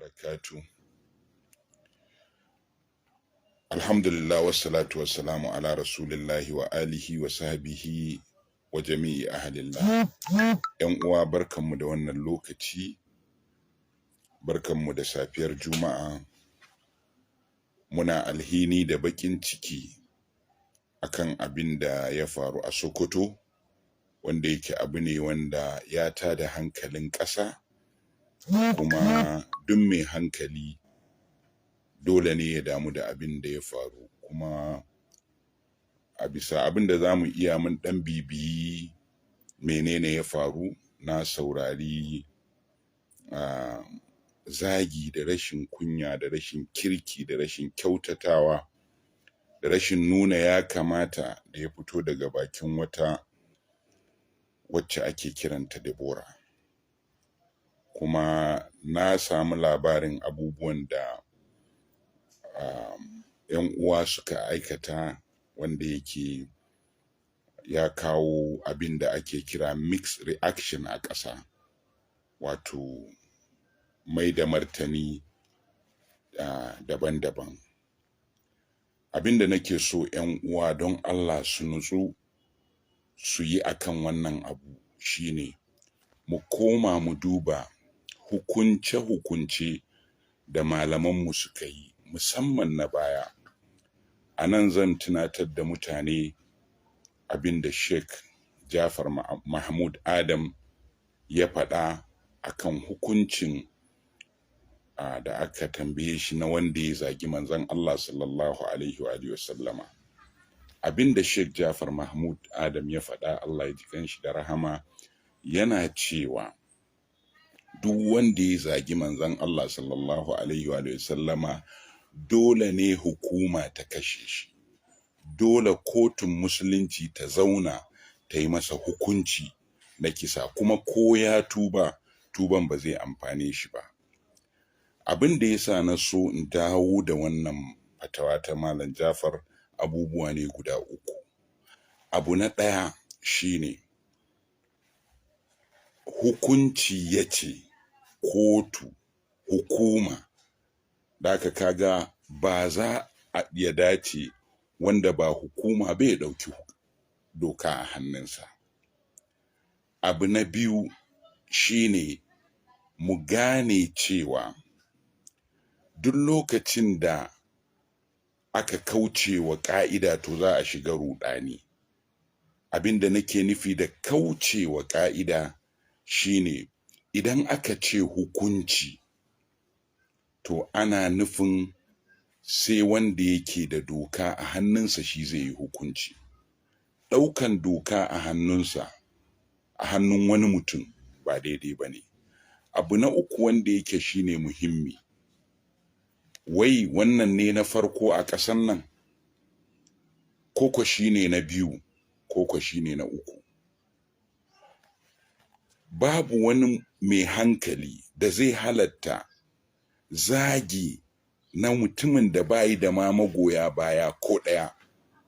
barakatu. Alhamdulillah wassalatu wassalamu ala rasulillahi wa alihi wa sahbihi wa jami'i ahlillah. Yan uwa barkanmu da wannan lokaci, barkanmu da safiyar Juma'a. Muna alhini da bakin ciki akan abin da ya faru a Sokoto, wanda yake abu ne wanda ya tada hankalin ƙasa, kuma duk mai hankali dole ne ya damu da abin da ya faru. Kuma a bisa abin da za mu iya mun ɗan bibiyi menene ya faru, na saurari zagi da rashin kunya da rashin kirki da rashin kyautatawa da rashin nuna ya kamata da ya fito daga bakin wata wacce ake kiranta Deborah. Kuma na samu labarin abubuwan da ‘yan uwa suka aikata, wanda yake ya kawo abin da ake kira mixed reaction a ƙasa, wato mai da martani daban-daban. Abin da nake so ‘yan uwa don Allah su nutsu su yi akan wannan abu shine mu koma mu duba hukunce-hukunce da malamanmu suka yi, musamman na baya. A nan zan tunatar da mutane abin da Sheikh Jafar Mahmud Adam ya faɗa akan hukuncin da aka tambaye shi na wanda ya zagi manzon Allah sallallahu alaihi wa sallama. Abin da Sheikh Jafar Mahmud Adam ya faɗa, Allah ya ji kanshi da rahama, yana cewa duk wanda ya zagi manzon Allah sallallahu alaihi wa sallama dole ne hukuma ta kashe shi, dole kotun musulunci ta zauna ta yi masa hukunci na kisa, kuma ko ya tuba, tuban ba zai amfane shi ba. Abin da ya sa na so in dawo da wannan fatawa ta Malam Jafar, abubuwa ne guda uku. Abu na ɗaya shine hukunci ya ce kotu, hukuma, da aka kaga ba za a iya dace wanda ba hukuma bai ɗauki doka a hannunsa. Abu na biyu shine mu gane cewa duk lokacin da aka kauce wa ƙa'ida to za a shiga ruɗani. Abin da nake nufi da kauce wa ƙa'ida shine idan aka ce hukunci, to ana nufin sai wanda yake da doka a hannunsa shi zai yi hukunci. Ɗaukan doka a hannunsa, a hannun wani mutum, ba daidai ba ne. Abu na uku wanda yake shine muhimmi, wai wannan ne na farko a ƙasan nan, koko shine na biyu, koko shine na uku? Babu wani mai hankali da zai halatta zagi na mutumin da bayi da ma magoya baya ko ɗaya,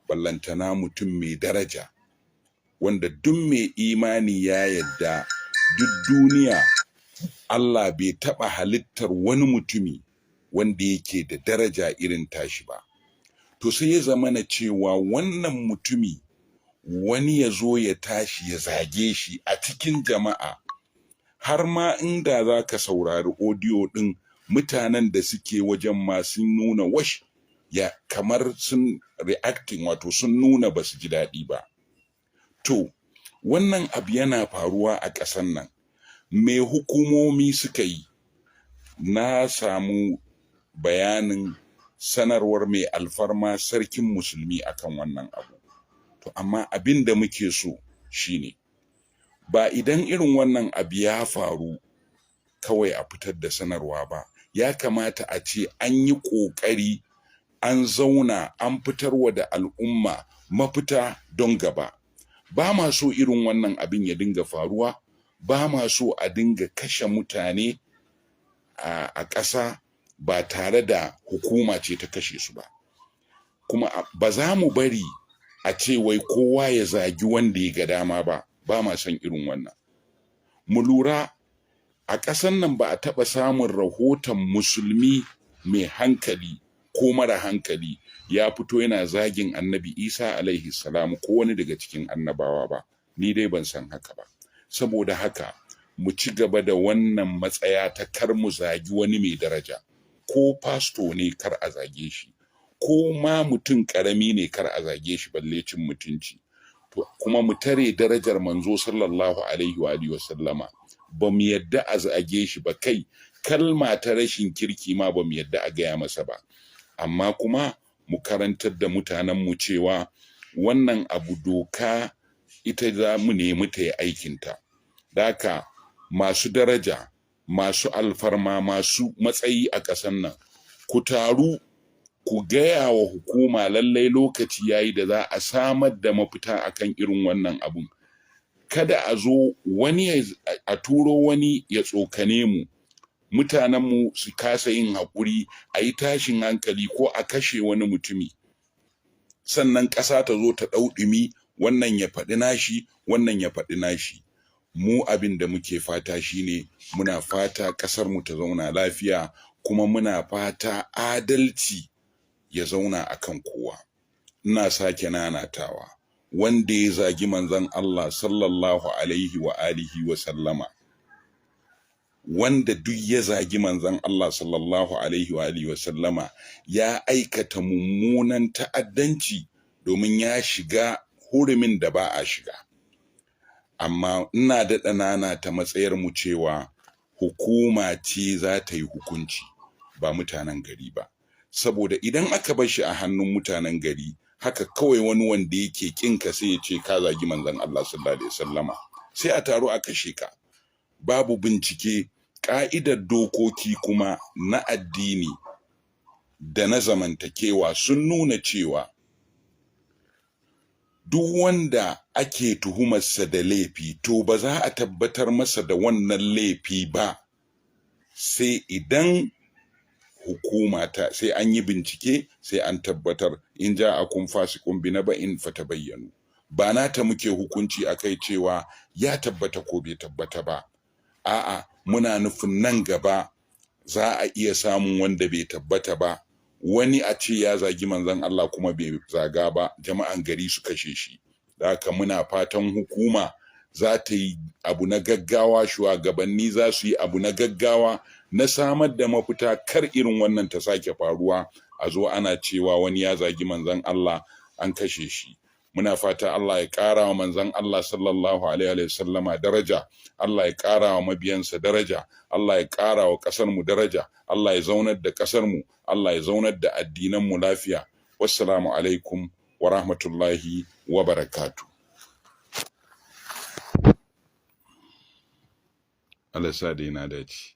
ballantana mutum mai daraja, wanda duk mai imani ya yadda duk duniya Allah bai taɓa halittar wani mutumi wanda yake da daraja irin tashi ba. To sai ya zamana cewa wannan mutumi wani ya zo ya tashi ya zage shi a cikin jama'a, har ma inda za ka saurari audio ɗin, mutanen da suke wajen ma sun nuna wash, ya kamar sun reacting, wato sun nuna ba su ji daɗi ba. To wannan abu yana faruwa a ƙasan nan. Me hukumomi suka yi? Na samu bayanin sanarwar mai alfarma sarkin musulmi akan wannan abu. To amma abin da muke so shine, ba idan irin wannan abu ya faru kawai a fitar da sanarwa ba, ya kamata a ce an yi ƙoƙari, an zauna, an fitarwa da al'umma mafita don gaba. Ba ma so irin wannan abin ya dinga faruwa, ba ma so a dinga kashe mutane a ƙasa ba tare da hukuma ce ta kashe su ba. Kuma ba za mu bari a ce wai kowa ya zagi wanda ya ga dama ba, ba ma son irin wannan. Mu lura, a ƙasan nan ba a taɓa samun rahoton musulmi mai hankali ko mara hankali ya fito yana zagin annabi Isa alaihi salam ko wani daga cikin annabawa ba, ni dai ban san haka ba. Saboda haka mu ci gaba da wannan matsaya ta kar mu zagi wani mai daraja, ko fasto ne kar a zage shi, ko ma mutum ƙarami ne kar a zage shi balle cin mutunci. To kuma mu tare darajar manzo sallallahu alaihi wa sallama, ba mu yadda a zage shi ba, kai kalma ta rashin kirki ma ba mu yadda a gaya masa ba. Amma kuma mu karantar da mutanenmu cewa wannan abu doka ita za mu nemi ta yi aikinta. Daka masu daraja, masu alfarma, masu matsayi a ƙasan nan, ku taru ku gaya wa hukuma lallai lokaci yayi da za a samar da mafita akan irin wannan abun. Kada a zo wani a turo wani ya tsokane mu, mutanenmu su kasa yin haƙuri, a yi tashin hankali ko a kashe wani mutumi, sannan ƙasa ta zo ta ɗau ɗumi, wannan ya faɗi nashi, wannan ya faɗi nashi. Mu abin da muke fata shine muna fata ƙasarmu ta zauna lafiya, kuma muna fata adalci ya zauna akan kowa. Ina sake nanatawa, wanda ya zagi manzon Allah sallallahu alaihi wa alihi wa sallama, wanda duk ya zagi manzon Allah sallallahu alaihi wa alihi wa sallama ya aikata mummunan ta'addanci, domin ya shiga hurumin da ba a shiga. Amma ina daɗa nanata matsayar mu cewa hukuma ce za ta yi hukunci, ba mutanen gari ba. Saboda idan aka bar shi a hannun mutanen gari, haka kawai wani wanda yake kinka sai ya ce ka zagi manzon Allah sallallahu alaihi wasallama, sai a taro a kashe ka. Babu bincike, ƙa'idar dokoki kuma na addini da na zamantakewa sun nuna cewa duk wanda ake tuhumarsa da laifi to ba za a tabbatar masa da wannan laifi ba sai idan sai an yi bincike, sai an tabbatar. In ja'akum fasiqun binaba'in fatabayyanu. Ba nata muke hukunci akai cewa ya tabbata ko bai tabbata ba. A'a, muna nufin nan gaba za a iya samun wanda bai tabbata ba, wani a ce ya zagi manzon Allah kuma bai zaga ba, jama'an gari su kashe shi. Da haka muna fatan hukuma za ta yi abu na gaggawa, shugabanni za su yi abu na gaggawa na samar da mafita, kar irin wannan ta sake faruwa, a zo ana cewa wani ya zagi manzon Allah an kashe shi. Muna fata Allah ya ƙara wa manzon Allah sallallahu alaihi wa sallama daraja, Allah ya ƙara wa mabiyansa daraja, Allah ya ƙara wa ƙasarmu daraja, Allah ya zaunar da ƙasarmu, Allah ya zaunar da addinanmu lafiya. Wassalamu alaikum wa rahmatullahi wa barakatuh. Allah sa dai na dace.